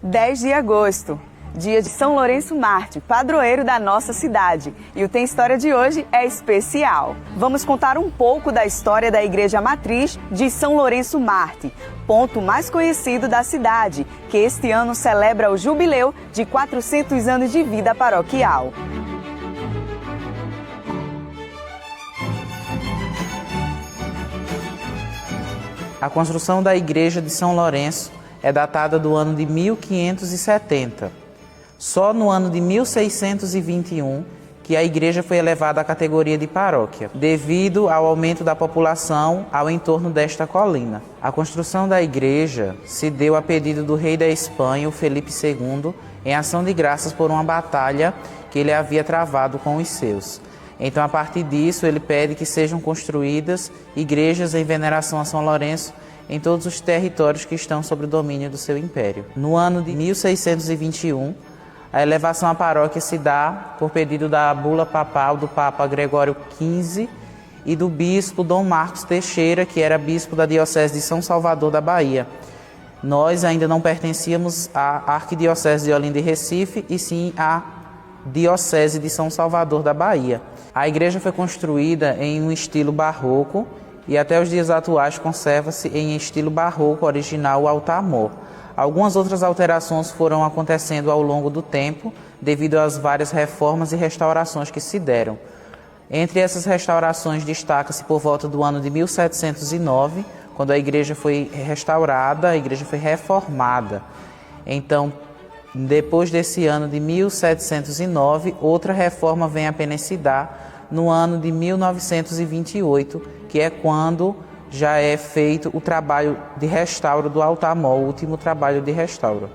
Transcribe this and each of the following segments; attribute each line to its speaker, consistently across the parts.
Speaker 1: 10 de agosto, dia de São Lourenço Mártir, padroeiro da nossa cidade. E o Tem História de hoje é especial. Vamos contar um pouco da história da Igreja Matriz de São Lourenço Mártir, ponto mais conhecido da cidade, que este ano celebra o jubileu de 400 anos de vida paroquial.
Speaker 2: A construção da Igreja de São Lourenço é datada do ano de 1570. Só no ano de 1621 que a igreja foi elevada à categoria de paróquia, devido ao aumento da população ao entorno desta colina. A construção da igreja se deu a pedido do rei da Espanha, o Felipe II, em ação de graças por uma batalha que ele havia travado com os seus. Então, a partir disso, ele pede que sejam construídas igrejas em veneração a São Lourenço em todos os territórios que estão sob o domínio do seu império. No ano de 1621, a elevação à paróquia se dá por pedido da bula papal do Papa Gregório XV e do bispo Dom Marcos Teixeira, que era bispo da Diocese de São Salvador da Bahia. Nós ainda não pertencíamos à Arquidiocese de Olinda e Recife, e sim à Diocese de São Salvador da Bahia. A igreja foi construída em um estilo barroco e até os dias atuais conserva-se em estilo barroco original o altar-mor. Algumas outras alterações foram acontecendo ao longo do tempo devido às várias reformas e restaurações que se deram. Entre essas restaurações destaca-se por volta do ano de 1709, quando a igreja foi restaurada, a igreja foi reformada. Então, depois desse ano de 1709, outra reforma vem apenas se dar no ano de 1928, que é quando já é feito o trabalho de restauro do altar-mor, o último trabalho de restauro.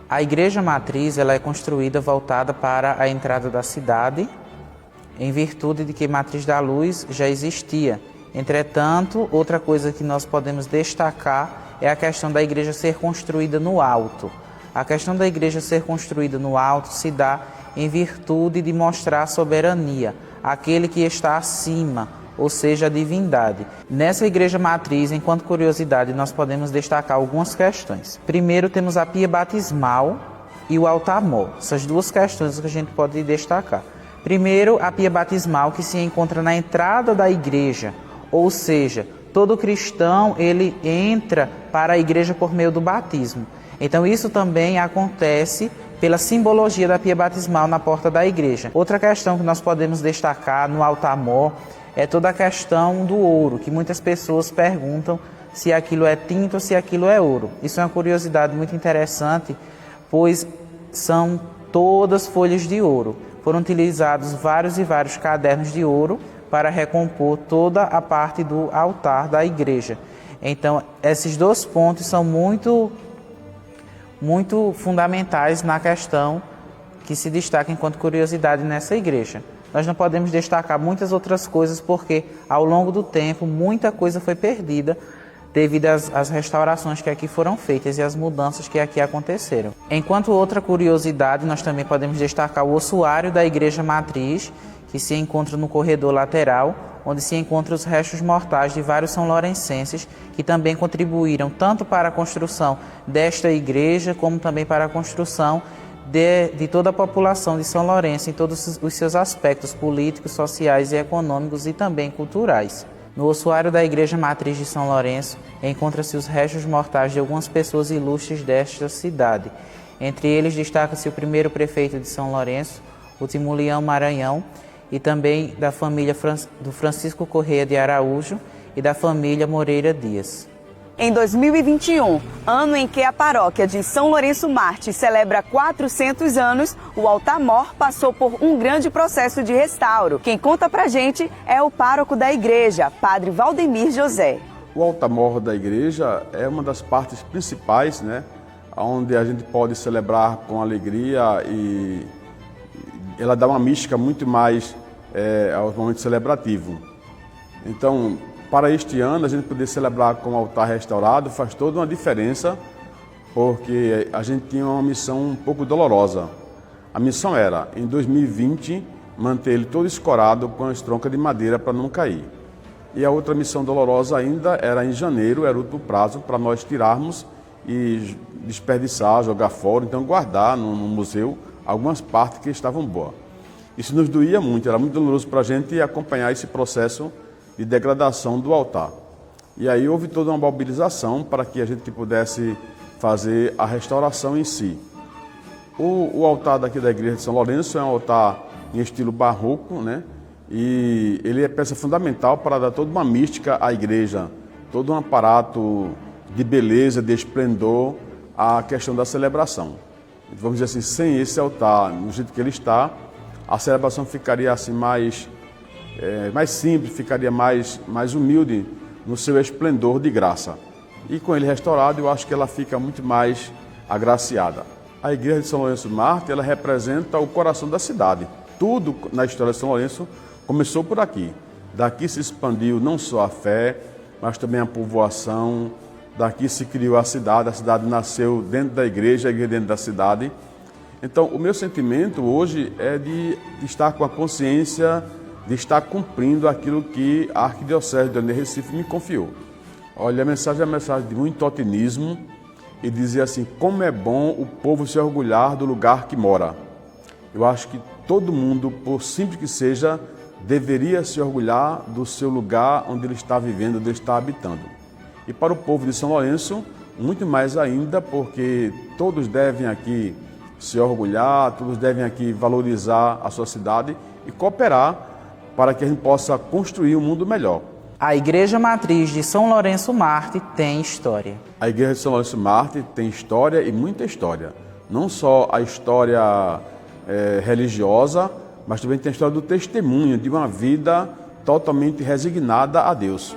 Speaker 2: A igreja matriz ela é construída voltada para a entrada da cidade, em virtude de que Matriz da Luz já existia. Entretanto, outra coisa que nós podemos destacar é a questão da igreja ser construída no alto. A questão da igreja ser construída no alto se dá em virtude de mostrar a soberania, aquele que está acima, ou seja, a divindade. Nessa igreja matriz, enquanto curiosidade, nós podemos destacar algumas questões. Primeiro, temos a pia batismal e o altar-mor. Essas duas questões que a gente pode destacar. Primeiro, a pia batismal, que se encontra na entrada da igreja, ou seja, todo cristão ele entra para a igreja por meio do batismo. Então, isso também acontece pela simbologia da pia batismal na porta da igreja. Outra questão que nós podemos destacar no altar-mor é toda a questão do ouro, que muitas pessoas perguntam se aquilo é tinta ou se aquilo é ouro. Isso é uma curiosidade muito interessante, pois são todas folhas de ouro. Foram utilizados vários e vários cadernos de ouro para recompor toda a parte do altar da igreja. Então, esses dois pontos são muito fundamentais na questão que se destaca enquanto curiosidade nessa igreja. Nós não podemos destacar muitas outras coisas porque, ao longo do tempo, muita coisa foi perdida devido às restaurações que aqui foram feitas e às mudanças que aqui aconteceram. Enquanto outra curiosidade, nós também podemos destacar o ossuário da Igreja Matriz, que se encontra no corredor lateral, onde se encontram os restos mortais de vários são-lourencenses que também contribuíram tanto para a construção desta igreja, como também para a construção de toda a população de São Lourenço em todos os seus aspectos políticos, sociais e econômicos e também culturais. No ossuário da Igreja Matriz de São Lourenço encontra-se os restos mortais de algumas pessoas ilustres desta cidade. Entre eles destaca-se o primeiro prefeito de São Lourenço, o Timulião Maranhão, e também da família do Francisco Correia de Araújo e da família Moreira Dias.
Speaker 1: Em 2021, ano em que a paróquia de São Lourenço Mártir celebra 400 anos, o altar-mor passou por um grande processo de restauro. Quem conta pra gente é o pároco da igreja, Padre Valdemir José.
Speaker 3: O altar-mor da igreja é uma das partes principais, né, onde a gente pode celebrar com alegria e ela dá uma mística muito mais aos momentos celebrativos. Então, para este ano, a gente poder celebrar com o altar restaurado faz toda uma diferença, porque a gente tinha uma missão um pouco dolorosa. A missão era, em 2020, manter ele todo escorado com as troncas de madeira para não cair. E a outra missão dolorosa ainda era em janeiro, era o último prazo para nós tirarmos e desperdiçar, jogar fora, então guardar no museu algumas partes que estavam boas. Isso nos doía muito, era muito doloroso para a gente acompanhar esse processo de degradação do altar. E aí houve toda uma mobilização para que a gente pudesse fazer a restauração em si. O altar daqui da igreja de São Lourenço é um altar em estilo barroco, né? E ele é peça fundamental para dar toda uma mística à igreja, todo um aparato de beleza, de esplendor à questão da celebração. Vamos dizer assim, sem esse altar, no jeito que ele está, a celebração ficaria assim mais simples, ficaria mais humilde no seu esplendor de graça. E com ele restaurado, eu acho que ela fica muito mais agraciada. A igreja de São Lourenço Mártir, ela representa o coração da cidade. Tudo na história de São Lourenço começou por aqui. Daqui se expandiu não só a fé, mas também a povoação. Daqui se criou a cidade nasceu dentro da igreja, a igreja dentro da cidade. Então, o meu sentimento hoje é de estar com a consciência de estar cumprindo aquilo que a Arquidiocese de Recife me confiou. Olha, a mensagem é uma mensagem de muito otimismo e dizer assim, como é bom o povo se orgulhar do lugar que mora. Eu acho que todo mundo, por simples que seja, deveria se orgulhar do seu lugar onde ele está vivendo, onde ele está habitando. E para o povo de São Lourenço, muito mais ainda, porque todos devem aqui se orgulhar, todos devem aqui valorizar a sua cidade e cooperar para que a gente possa construir um mundo melhor.
Speaker 2: A Igreja Matriz de São Lourenço Mártir tem história.
Speaker 3: A Igreja de São Lourenço Mártir tem história e muita história. Não só a história religiosa, mas também tem a história do testemunho de uma vida totalmente resignada a Deus.